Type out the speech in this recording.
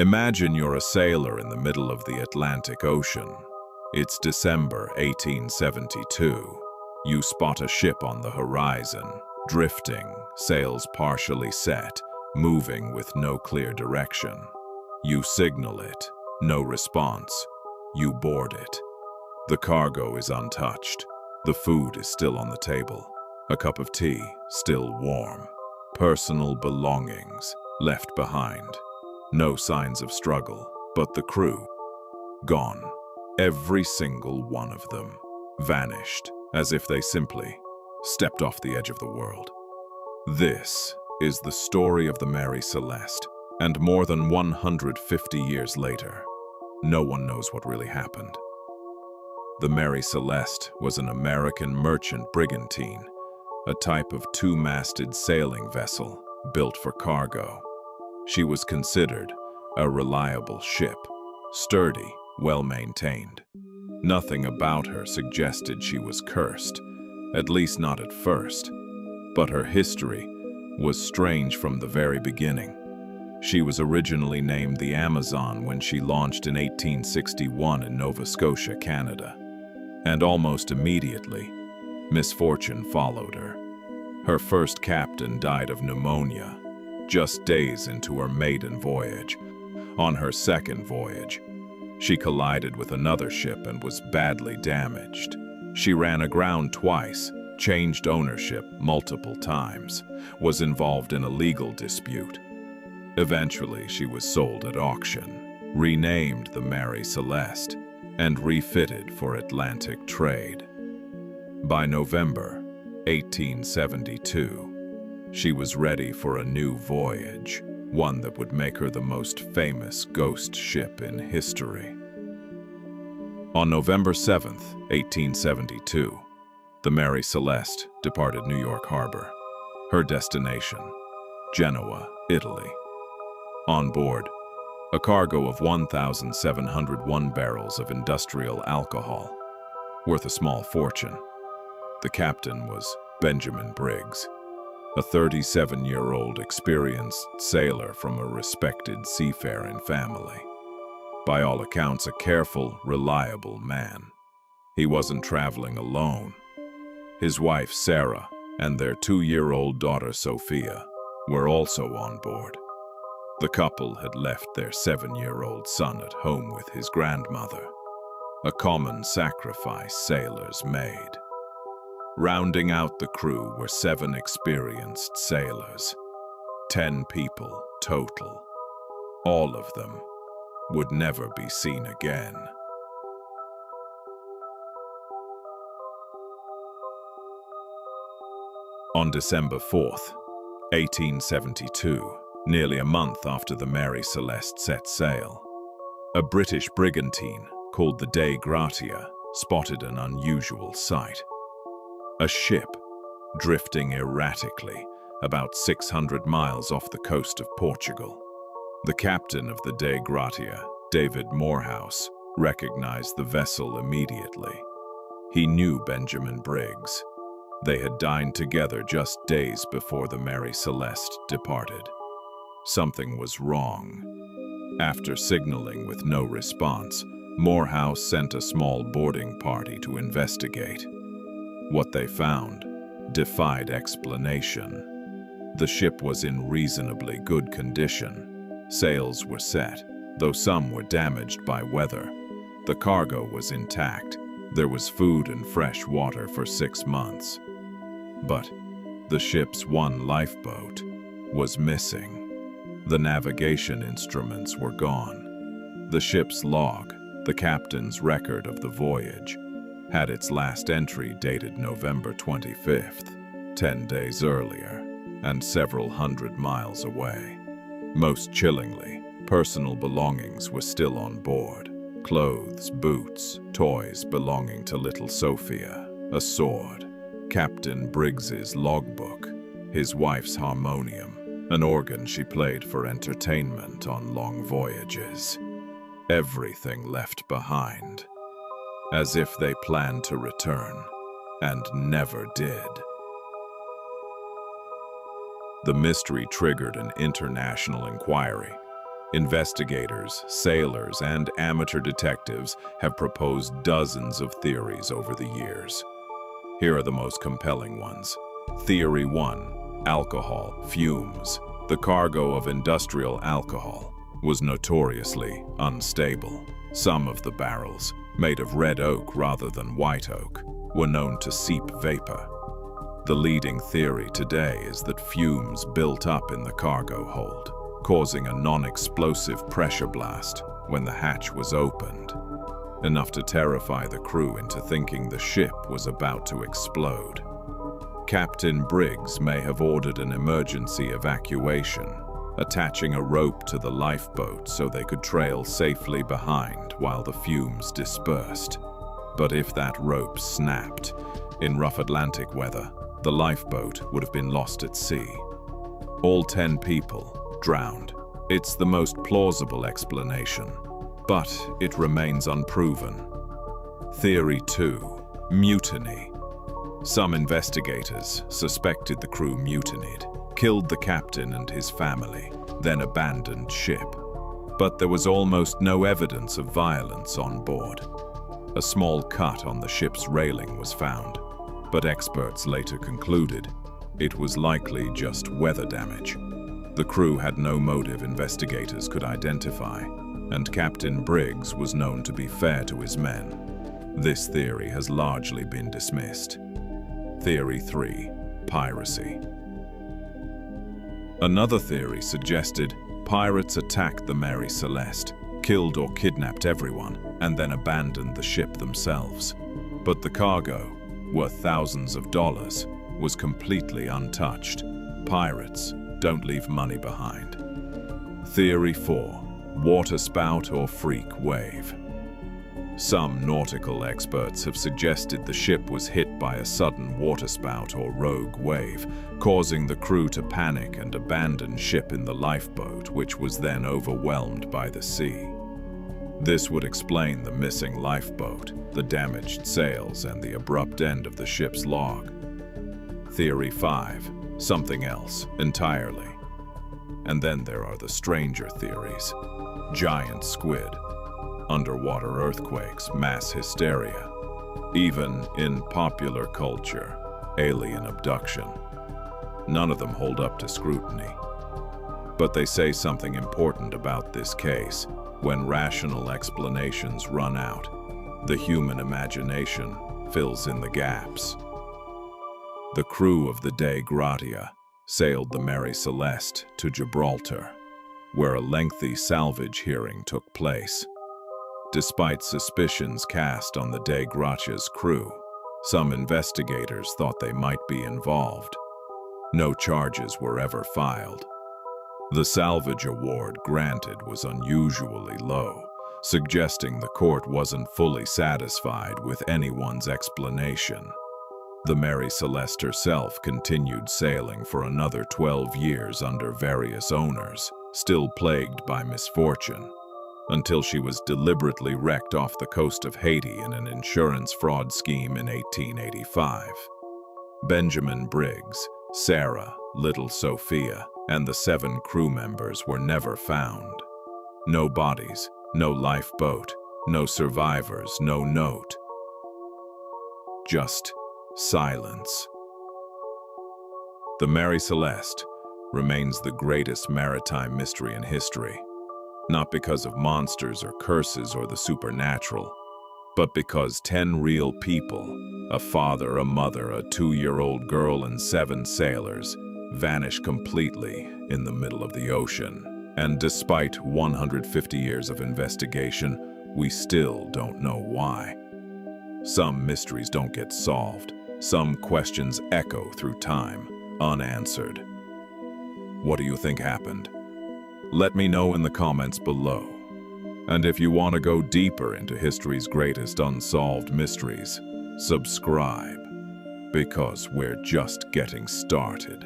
Imagine you're a sailor in the middle of the Atlantic Ocean. It's December 1872. You spot a ship on the horizon, drifting, sails partially set, moving with no clear direction. You signal it, no response. You board it. The cargo is untouched. The food is still on the table. A cup of tea, still warm. Personal belongings, left behind. No signs of struggle, but the crew, gone. Every single one of them, vanished, as if they simply stepped off the edge of the world. This is the story of the Mary Celeste, and more than 150 years later, no one knows what really happened. The Mary Celeste was an American merchant brigantine, a type of two-masted sailing vessel built for cargo. She was considered a reliable ship, sturdy, well-maintained. Nothing about her suggested she was cursed, at least not at first. But her history was strange from the very beginning. She was originally named the Amazon when she launched in 1861 in Nova Scotia, Canada. And almost immediately, misfortune followed her. Her first captain died of pneumonia, just days into her maiden voyage. On her second voyage, she collided with another ship and was badly damaged. She ran aground twice, changed ownership multiple times, was involved in a legal dispute. Eventually, she was sold at auction, renamed the Mary Celeste, and refitted for Atlantic trade. By November 1872, she was ready for a new voyage, one that would make her the most famous ghost ship in history. On November 7th, 1872, the Mary Celeste departed New York Harbor. Her destination, Genoa, Italy. On board, a cargo of 1,701 barrels of industrial alcohol, worth a small fortune. The captain was Benjamin Briggs, a 37-year-old experienced sailor from a respected seafaring family. By all accounts, a careful, reliable man. He wasn't traveling alone. His wife, Sarah, and their 2-year-old daughter, Sophia, were also on board. The couple had left their 7-year-old son at home with his grandmother, a common sacrifice sailors made. Rounding out the crew were 7 experienced sailors, 10 people total. All of them would never be seen again. On December 4th, 1872, nearly a month after the Mary Celeste set sail, a British brigantine called the Dei Gratia spotted an unusual sight. A ship drifting erratically about 600 miles off the coast of Portugal. The captain of the Dei Gratia, David Morehouse, recognized the vessel immediately. He knew Benjamin Briggs. They had dined together just days before the Mary Celeste departed. Something was wrong. After signaling with no response, Morehouse sent a small boarding party to investigate. What they found defied explanation. The ship was in reasonably good condition. Sails were set, though some were damaged by weather. The cargo was intact. There was food and fresh water for 6 months. But the ship's one lifeboat was missing. The navigation instruments were gone. The ship's log, the captain's record of the voyage, had its last entry dated November 25th, 10 days earlier, and several hundred miles away. Most chillingly, personal belongings were still on board. Clothes, boots, toys belonging to little Sophia, a sword, Captain Briggs's logbook, his wife's harmonium, an organ she played for entertainment on long voyages. Everything left behind, as if they planned to return, and never did. The mystery triggered an international inquiry. Investigators, sailors, and amateur detectives have proposed dozens of theories over the years. Here are the most compelling ones. Theory 1. Alcohol, fumes. The cargo of industrial alcohol was notoriously unstable. Some of the barrels, made of red oak rather than white oak, were known to seep vapor. The leading theory today is that fumes built up in the cargo hold, causing a non-explosive pressure blast when the hatch was opened, enough to terrify the crew into thinking the ship was about to explode. Captain Briggs may have ordered an emergency evacuation, attaching a rope to the lifeboat so they could trail safely behind while the fumes dispersed. But if that rope snapped, in rough Atlantic weather, the lifeboat would have been lost at sea. All 10 people drowned. It's the most plausible explanation, but it remains unproven. Theory 2. Mutiny. Some investigators suspected the crew mutinied, killed the captain and his family, then abandoned ship. But there was almost no evidence of violence on board. A small cut on the ship's railing was found, but experts later concluded it was likely just weather damage. The crew had no motive investigators could identify, and Captain Briggs was known to be fair to his men. This theory has largely been dismissed. Theory 3. Piracy. Another theory suggested pirates attacked the Mary Celeste, killed or kidnapped everyone, and then abandoned the ship themselves. But the cargo, worth thousands of dollars, was completely untouched. Pirates don't leave money behind. Theory 4. Waterspout or freak wave. Some nautical experts have suggested the ship was hit by a sudden waterspout or rogue wave, causing the crew to panic and abandon ship in the lifeboat, which was then overwhelmed by the sea. This would explain the missing lifeboat, the damaged sails, and the abrupt end of the ship's log. Theory 5. Something else entirely. And then there are the stranger theories. Giant squid, underwater earthquakes, mass hysteria. Even in popular culture, alien abduction. None of them hold up to scrutiny. But they say something important about this case. When rational explanations run out, the human imagination fills in the gaps. The crew of the Dei Gratia sailed the Mary Celeste to Gibraltar, where a lengthy salvage hearing took place. Despite suspicions cast on the Dei Gratia's crew, some investigators thought they might be involved. No charges were ever filed. The salvage award granted was unusually low, suggesting the court wasn't fully satisfied with anyone's explanation. The Mary Celeste herself continued sailing for another 12 years under various owners, still plagued by misfortune, until she was deliberately wrecked off the coast of Haiti in an insurance fraud scheme in 1885. Benjamin Briggs, Sarah, little Sophia, and the 7 crew members were never found. No bodies, no lifeboat, no survivors, no note. Just silence. The Mary Celeste remains the greatest maritime mystery in history, not because of monsters or curses or the supernatural, but because 10 real people, a father, a mother, a 2-year-old girl, and 7 sailors, vanished completely in the middle of the ocean. And despite 150 years of investigation, we still don't know why. Some mysteries don't get solved. Some questions echo through time, unanswered. What do you think happened? Let me know in the comments below. And if you want to go deeper into history's greatest unsolved mysteries, subscribe, because we're just getting started.